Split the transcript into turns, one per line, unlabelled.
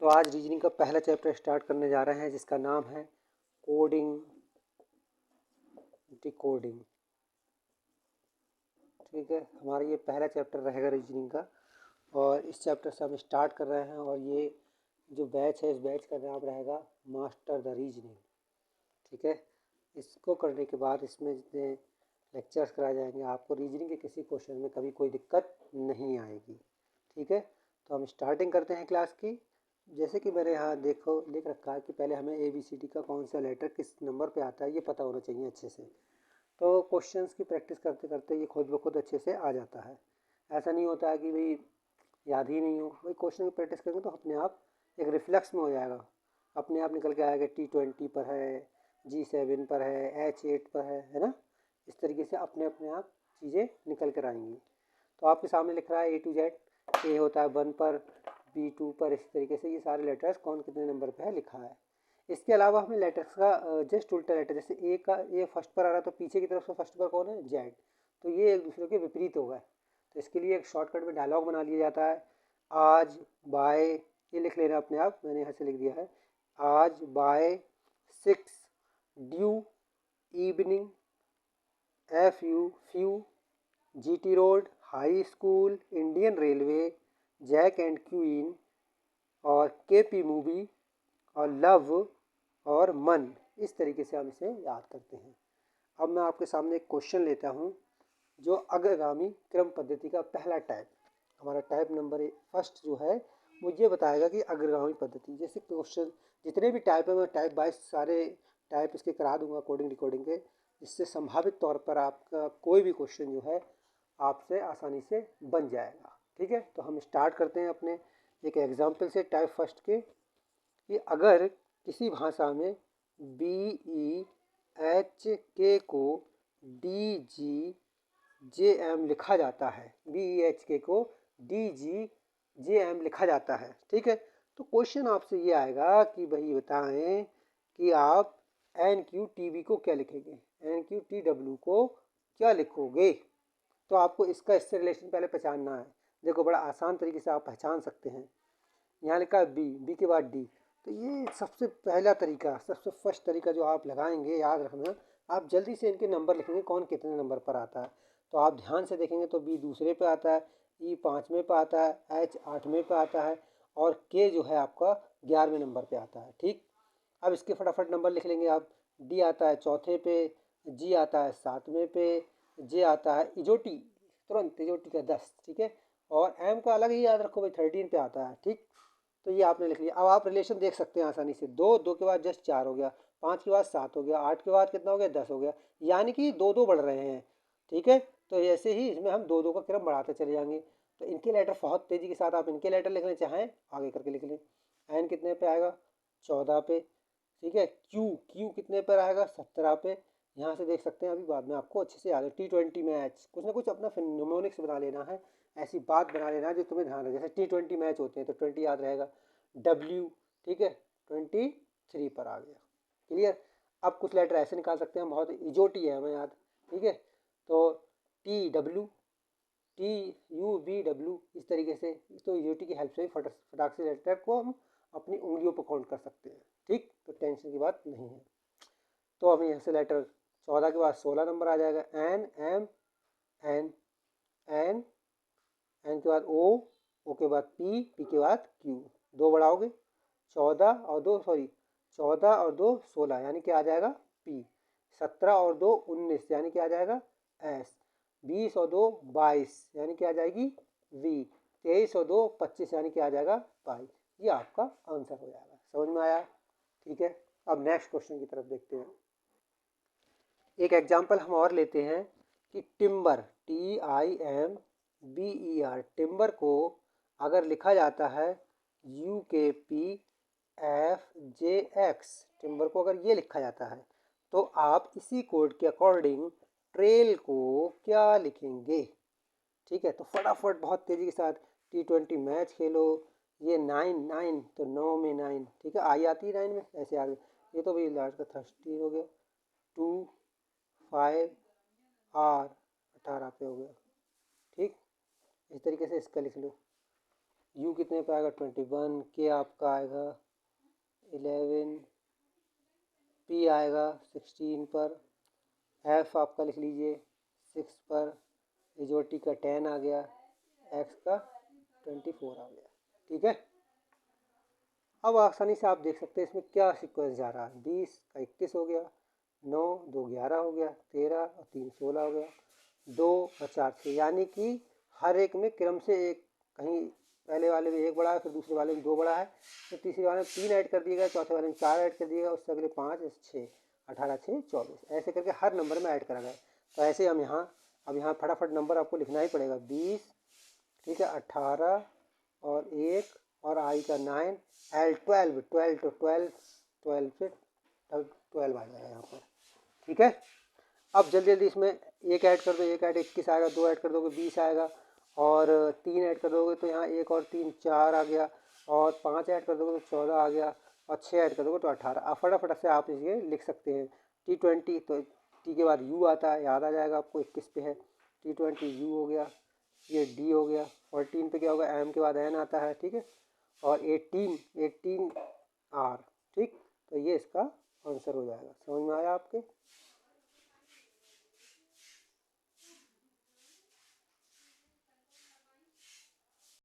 तो आज रीजनिंग का पहला चैप्टर स्टार्ट करने जा रहे हैं जिसका नाम है कोडिंग डिकोडिंग। ठीक है, हमारा ये पहला चैप्टर रहेगा रीजनिंग का और इस चैप्टर से हम स्टार्ट कर रहे हैं। और ये जो बैच है इस बैच का नाम रहेगा मास्टर द रीजनिंग। ठीक है, इसको करने के बाद इसमें जितने लेक्चर्स कराए जाएंगे आपको रीजनिंग के किसी क्वेश्चन में कभी कोई दिक्कत नहीं आएगी। ठीक है, तो हम स्टार्टिंग करते हैं क्लास की। जैसे कि मैंने यहाँ देखो लिख रखा है कि पहले हमें ABCD का कौन सा लेटर किस नंबर पे आता है ये पता होना चाहिए अच्छे से। तो क्वेश्चंस की प्रैक्टिस करते करते ये खुद ब खुद अच्छे से आ जाता है। ऐसा नहीं होता है कि भाई याद ही नहीं हो, भाई क्वेश्चन की प्रैक्टिस करेंगे तो अपने आप एक रिफ्लेक्स में हो जाएगा, अपने आप निकल के आएगा। T20 पर है, G7 पर है, H8 पर है ना। इस तरीके से अपने आप चीज़ें निकल कर आएंगी। तो आपके सामने लिख रहा है A to Z, A होता है 1 पर, B 2 पर, इस तरीके से ये सारे लेटर्स कौन कितने नंबर पे है लिखा है। इसके अलावा हमें लेटर्स का जस्ट उल्टा लेटर, जैसे A फर्स्ट पर आ रहा है तो पीछे की तरफ से फर्स्ट पर कौन है, Z, तो ये एक दूसरे के विपरीत होगा। तो इसके लिए एक शॉर्टकट में डायलॉग बना लिया जाता है। आज बाय, ये लिख लेना अपने आप, मैंने यहाँ से लिख दिया है। आज by 6 due evening FU GT road, high school, Indian railway, jack and queen और KP मूवी और लव और मन। इस तरीके से हम इसे याद करते हैं। अब मैं आपके सामने एक क्वेश्चन लेता हूँ जो अग्रगामी क्रम पद्धति का पहला टाइप, हमारा टाइप नंबर फर्स्ट जो है वो ये बताएगा कि अग्रगामी पद्धति। जैसे क्वेश्चन जितने भी टाइप है मैं टाइप वाइज सारे टाइप इसके करा दूंगा कोडिंग डिकोडिंग के, जिससे संभावित तौर पर आपका कोई भी क्वेश्चन जो है आपसे आसानी से बन जाएगा। ठीक है, तो हम स्टार्ट करते हैं अपने एक एग्जाम्पल से टाइप फर्स्ट के, कि अगर किसी भाषा में BEHK को DGJM लिखा जाता है, BEHK को DGJM लिखा जाता है। ठीक है, तो क्वेश्चन आपसे ये आएगा कि भाई बताएं कि आप NQTB को क्या लिखेंगे, NQTW को क्या लिखोगे। तो आपको इसका इससे रिलेशन पहले पहचानना है। देखो बड़ा आसान तरीके से आप पहचान सकते हैं। यहाँ लिखा है बी के बाद D, तो ये सबसे पहला तरीका, सबसे फर्स्ट तरीका जो आप लगाएंगे, याद रखना, आप जल्दी से इनके नंबर लिखेंगे कौन कितने नंबर पर आता है। तो आप ध्यान से देखेंगे तो B दूसरे पे आता है, E 5वें पे आता है, H 8वें पे आता है और K जो है आपका 11वें नंबर पे आता है। ठीक, अब इसके फटाफट नंबर लिख लेंगे आप। D आता है चौथे पे, G आता है 7वें पे, J आता है इजोटी, तुरंत इजोटी का 10। ठीक है, और M का अलग ही याद रखो भाई 13 पे आता है। ठीक, तो ये आपने लिख लिया। अब आप रिलेशन देख सकते हैं आसानी से, दो के बाद जस्ट 4 हो गया, 5 के बाद 7 हो गया, 8 के बाद कितना हो गया, 10 हो गया, यानी कि दो बढ़ रहे हैं। ठीक है, तो ऐसे ही इसमें हम दो का क्रम बढ़ाते चले जाएंगे। तो इनके लेटर बहुत तेज़ी के साथ आप इनके लेटर लिखने चाहें आगे करके लिख लें। एन कितने पे आएगा, 14 पे। ठीक है, क्यू कितने पर आएगा, 17 पे। यहाँ से देख सकते हैं, अभी बाद में आपको अच्छे से याद है। T20 मैच कुछ ना कुछ अपना निमोनिक्स बना लेना है, ऐसी बात बना लेना है जो तुम्हें ध्यान रहे। जैसे T20 मैच होते हैं तो 20 याद रहेगा, W। ठीक है, 23 पर आ गया। क्लियर। अब कुछ लेटर ऐसे निकाल सकते हैं, बहुत इजोटी है हमें याद। ठीक है, तो TUVW इस तरीके से, तो इजोटी की हेल्प से फटाक से लेटर को हम अपनी उंगलियों पर काउंट कर सकते हैं। ठीक, तो टेंशन की बात नहीं है। तो हमें यहाँ से लेटर 14 के बाद 16 नंबर आ जाएगा, N M N N N के बाद ओ के बाद पी के बाद क्यू। दो बढ़ाओगे, 14 और 2 16, यानी कि आ जाएगा पी। 17 और 2 19, यानी कि आ जाएगा एस। 20 और 2 22, यानी कि आ जाएगी वी। 23 और 2 25, यानी कि आ जाएगा पाई। ये आपका आंसर हो जाएगा। समझ में आया। ठीक है, अब नेक्स्ट क्वेश्चन की तरफ देखते हैं। एक एग्जाम्पल हम और लेते हैं कि टिम्बर TIMBER, टिम्बर को अगर लिखा जाता है UKPFJX, टिम्बर को अगर ये लिखा जाता है तो आप इसी कोड के अकॉर्डिंग ट्रेल को क्या लिखेंगे। ठीक है, तो फटाफट बहुत तेज़ी के साथ T20 मैच खेलो। ये 9 तो 9 में 9, ठीक है, आई आती है 9 में, ऐसे आ गए। ये तो भाई लास्ट का 13 हो गया, 2 5 R 18 पे हो गया। ठीक, इस तरीके से इसका लिख लो। यू कितने पे आएगा 21, के आपका आएगा 11, पी आएगा 16 पर, एफ आपका लिख लीजिए 6 पर, एजोटी का 10 आ गया, एक्स का 24 आ गया। ठीक है, अब आसानी से आप देख सकते हैं इसमें क्या सीक्वेंस जा रहा है। 20 का 21 हो गया, 9 2 11 हो गया, 13 और 3 16 हो गया, 2 और 4 6, यानी कि हर एक में क्रम से एक, कहीं पहले वाले में एक बढ़ा है, फिर दूसरे वाले में 2 बढ़ा है, फिर तीसरे वाले में 3 ऐड कर दिया गया, चौथे वाले में 4 ऐड कर दिया गया, उससे अगले 5 6, 18 6 24, ऐसे करके हर नंबर में ऐड करा गया। तो ऐसे हम यहाँ, अब यहाँ फटाफट नंबर आपको लिखना ही पड़ेगा। 20, ठीक है, 18 और 1 और आई का 9, एल 12, 12 तो 12, 12 से 12 आ जाएगा यहाँ पर। ठीक है, अब जल्दी जल्दी इसमें एक ऐड कर दो, एक ऐड 21 आएगा, 2 ऐड कर दोगे 20 आएगा, और 3 ऐड कर दोगे तो यहाँ 1 और 3 4 आ गया, और 5 ऐड कर दोगे तो 14 आ गया, और 6 ऐड कर दोगे तो 18। अब फटाफट से आप इसे लिख सकते हैं। T20, तो टी के बाद यू आता है, याद आ जाएगा आपको 21 पे है, T20 यू हो गया, ये डी हो गया। 14 पे क्या होगा, एम के बाद एन आता है। ठीक है, और 18 आर। ठीक, तो ये इसका आंसर हो जाएगा। समझ में आया आपके?